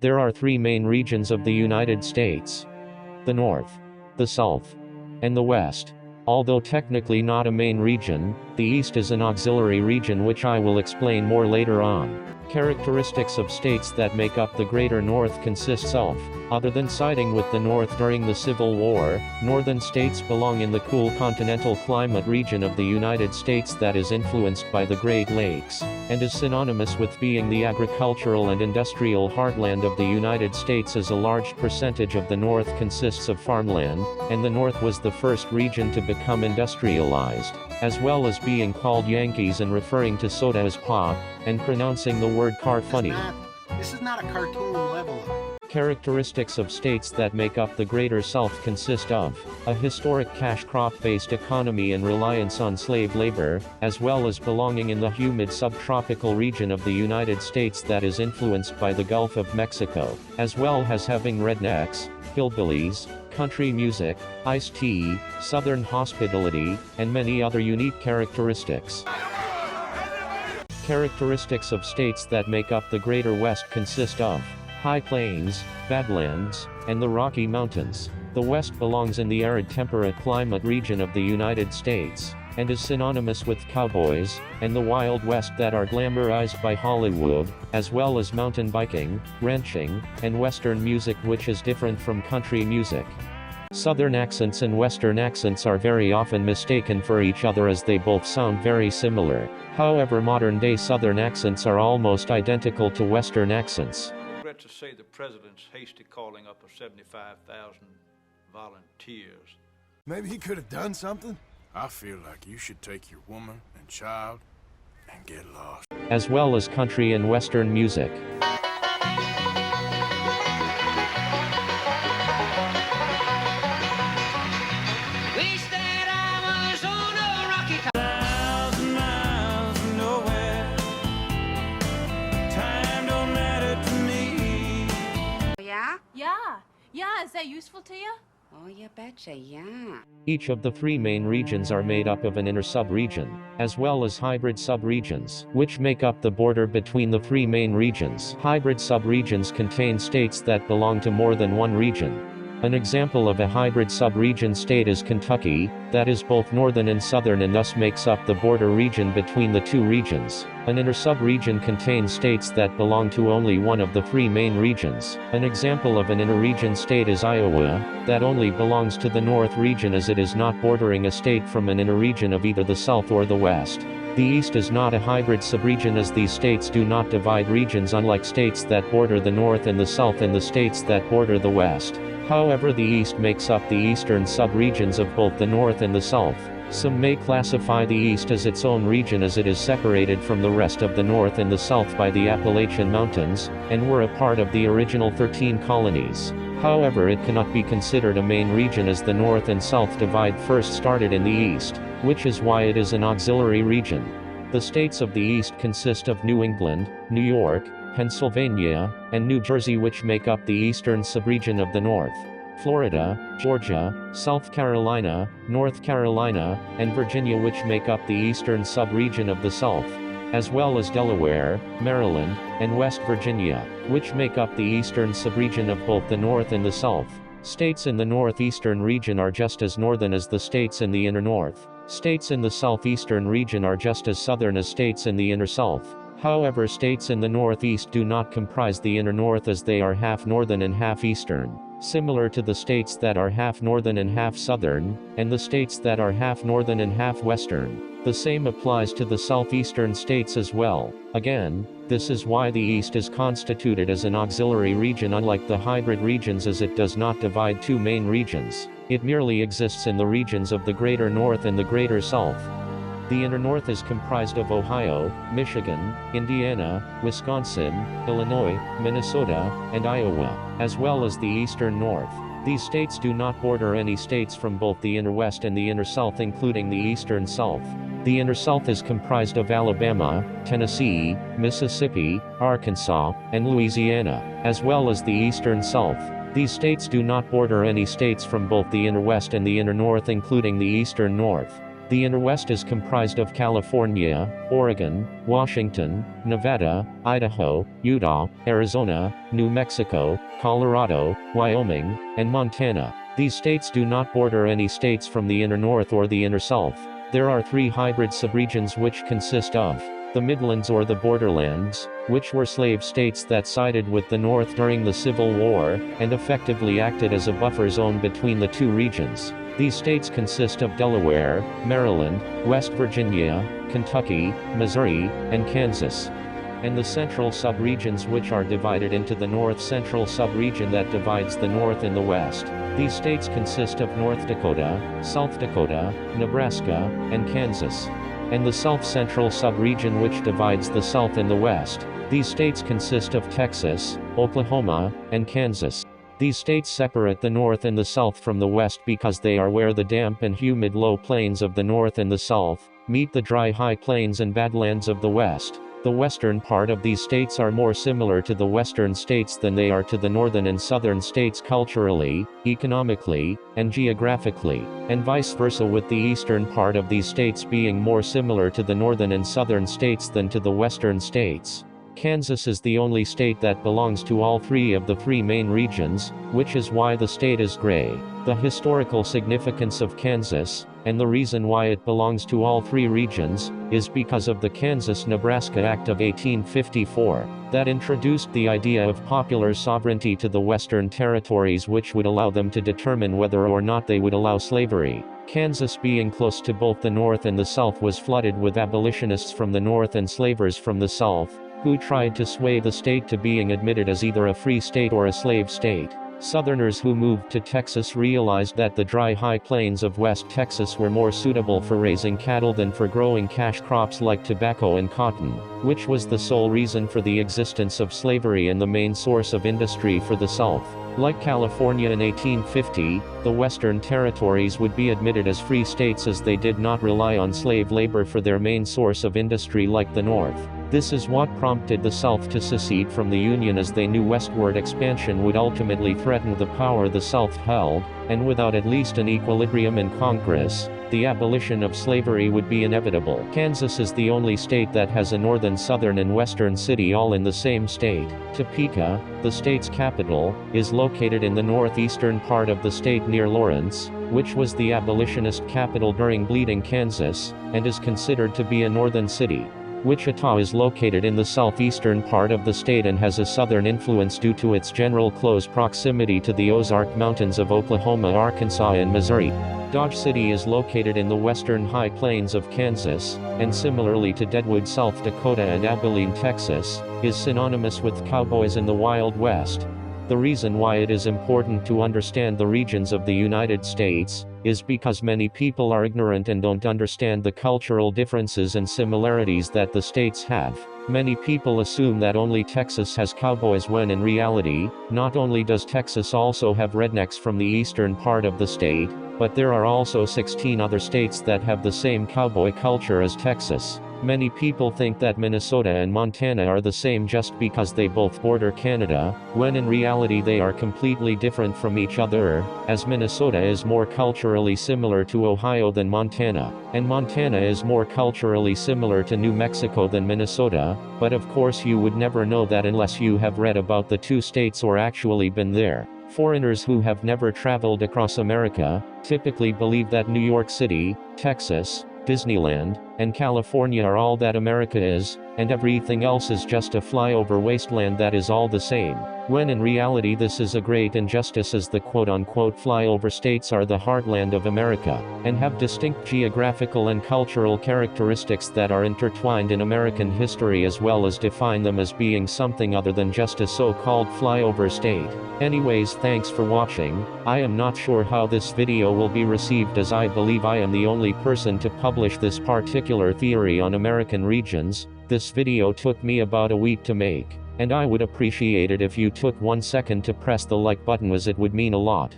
There are three main regions of the United States: the North, the South, and the West. Although technically not a main region, the East is an auxiliary region, which I will explain more later on. Characteristics of states that make up the Greater North consists of: other than siding with the North during the Civil War, northern states belong in the cool continental climate region of the United States that is influenced by the Great Lakes, and is synonymous with being the agricultural and industrial heartland of the United States, as a large percentage of the North consists of farmland, and the North was the first region to become industrialized, as well as being called Yankees and referring to soda as pop, and pronouncing the word car funny. This is not a cartoon level. Characteristics of states that make up the Greater South consist of a historic cash crop-based economy and reliance on slave labor, as well as belonging in the humid subtropical region of the United States that is influenced by the Gulf of Mexico, as well as having rednecks, hillbillies, country music, iced tea, southern hospitality, and many other unique characteristics. Characteristics of states that make up the Greater West consist of high plains, badlands, and the Rocky Mountains. The West belongs in the arid temperate climate region of the United States, and is synonymous with cowboys, and the Wild West that are glamorized by Hollywood, as well as mountain biking, ranching, and Western music, which is different from country music. Southern accents and Western accents are very often mistaken for each other, as they both sound very similar. However, modern-day Southern accents are almost identical to Western accents. I regret to say the president's hasty calling up of 75,000 volunteers. Maybe he could have done something? I feel like you should take your woman and child and get lost. As well as country and Western music. Yeah, is that useful to you? Oh, you betcha, yeah. Each of the three main regions are made up of an inner sub-region, as well as hybrid sub-regions, which make up the border between the three main regions. Hybrid sub-regions contain states that belong to more than one region. An example of a hybrid sub-region state is Kentucky, that is both northern and southern, and thus makes up the border region between the two regions. An inner sub-region contains states that belong to only one of the three main regions. An example of an inner region state is Iowa, that only belongs to the north region, as it is not bordering a state from an inner region of either the south or the west. The East is not a hybrid subregion, as these states do not divide regions, unlike states that border the north and the south and the states that border the west. However, the East makes up the eastern sub-regions of both the North and the South. Some may classify the East as its own region, as it is separated from the rest of the North and the South by the Appalachian Mountains, and were a part of the original 13 colonies. However, it cannot be considered a main region, as the North and South divide first started in the East, which is why it is an auxiliary region. The states of the East consist of New England, New York, Pennsylvania, and New Jersey, which make up the eastern subregion of the North. Florida, Georgia, South Carolina, North Carolina, and Virginia, which make up the eastern subregion of the South, as well as Delaware, Maryland, and West Virginia, which make up the eastern subregion of both the North and the South. States in the northeastern region are just as northern as the states in the inner north. States in the southeastern region are just as southern as states in the inner south. However, states in the northeast do not comprise the inner north, as they are half northern and half eastern, similar to the states that are half northern and half southern, and the states that are half northern and half western. The same applies to the southeastern states as well. Again, this is why the East is constituted as an auxiliary region, unlike the hybrid regions, as it does not divide two main regions. It merely exists in the regions of the Greater North and the Greater South. The inner north is comprised of Ohio, Michigan, Indiana, Wisconsin, Illinois, Minnesota, and Iowa, as well as the eastern north. These states do not border any states from both the inner west and the inner south, including the eastern south. The inner south is comprised of Alabama, Tennessee, Mississippi, Arkansas, and Louisiana, as well as the eastern south. These states do not border any states from both the inner west and the inner north, including the eastern north. The inner west is comprised of California, Oregon, Washington, Nevada, Idaho, Utah, Arizona, New Mexico, Colorado, Wyoming, and Montana. These states do not border any states from the inner north or the inner south. There are 3 hybrid subregions which consist of the Midlands or the Borderlands, which were slave states that sided with the North during the Civil War, and effectively acted as a buffer zone between the 2 regions. These states consist of Delaware, Maryland, West Virginia, Kentucky, Missouri, and Kansas. And the central subregions, which are divided into the North Central subregion that divides the North and the West. These states consist of North Dakota, South Dakota, Nebraska, and Kansas. And the South Central subregion, which divides the South and the West. These states consist of Texas, Oklahoma, and Kansas. These states separate the North and the South from the West because they are where the damp and humid low plains of the North and the South meet the dry high plains and badlands of the West. The western part of these states are more similar to the western states than they are to the northern and southern states culturally, economically, and geographically, and vice versa, with the eastern part of these states being more similar to the northern and southern states than to the western states. Kansas is the only state that belongs to all 3 of the 3 main regions, which is why the state is gray. The historical significance of Kansas, and the reason why it belongs to all 3 regions, is because of the Kansas-Nebraska Act of 1854, that introduced the idea of popular sovereignty to the western territories, which would allow them to determine whether or not they would allow slavery. Kansas, being close to both the North and the South, was flooded with abolitionists from the North and slavers from the South, who tried to sway the state to being admitted as either a free state or a slave state. Southerners who moved to Texas realized that the dry high plains of West Texas were more suitable for raising cattle than for growing cash crops like tobacco and cotton, which was the sole reason for the existence of slavery and the main source of industry for the South. Like California in 1850, the Western territories would be admitted as free states as they did not rely on slave labor for their main source of industry like the North. This is what prompted the South to secede from the Union, as they knew westward expansion would ultimately threaten the power the South held, and without at least an equilibrium in Congress, the abolition of slavery would be inevitable. Kansas is the only state that has a northern, southern, and western city all in the same state. Topeka, the state's capital, is located in the northeastern part of the state near Lawrence, which was the abolitionist capital during Bleeding Kansas, and is considered to be a northern city. Wichita is located in the southeastern part of the state and has a southern influence due to its general close proximity to the Ozark Mountains of Oklahoma, Arkansas, and Missouri. Dodge City is located in the western high plains of Kansas, and similarly to Deadwood, South Dakota, and Abilene, Texas, is synonymous with cowboys in the Wild West. The reason why it is important to understand the regions of the United States is because many people are ignorant and don't understand the cultural differences and similarities that the states have. Many people assume that only Texas has cowboys, when in reality, not only does Texas also have rednecks from the eastern part of the state, but there are also 16 other states that have the same cowboy culture as Texas. Many people think that Minnesota and Montana are the same just because they both border Canada, when in reality they are completely different from each other, as Minnesota is more culturally similar to Ohio than Montana, and Montana is more culturally similar to New Mexico than Minnesota, but of course you would never know that unless you have read about the 2 states or actually been there. Foreigners who have never traveled across America typically believe that New York City, Texas, Disneyland, and California are all that America is, and everything else is just a flyover wasteland that is all the same, when in reality this is a great injustice, as the quote-unquote flyover states are the heartland of America, and have distinct geographical and cultural characteristics that are intertwined in American history, as well as define them as being something other than just a so-called flyover state. Anyways, thanks for watching. I am not sure how this video will be received, as I believe I am the only person to publish this particular theory on American regions. This video took me about a week to make, and I would appreciate it if you took 1 second to press the like button, as it would mean a lot.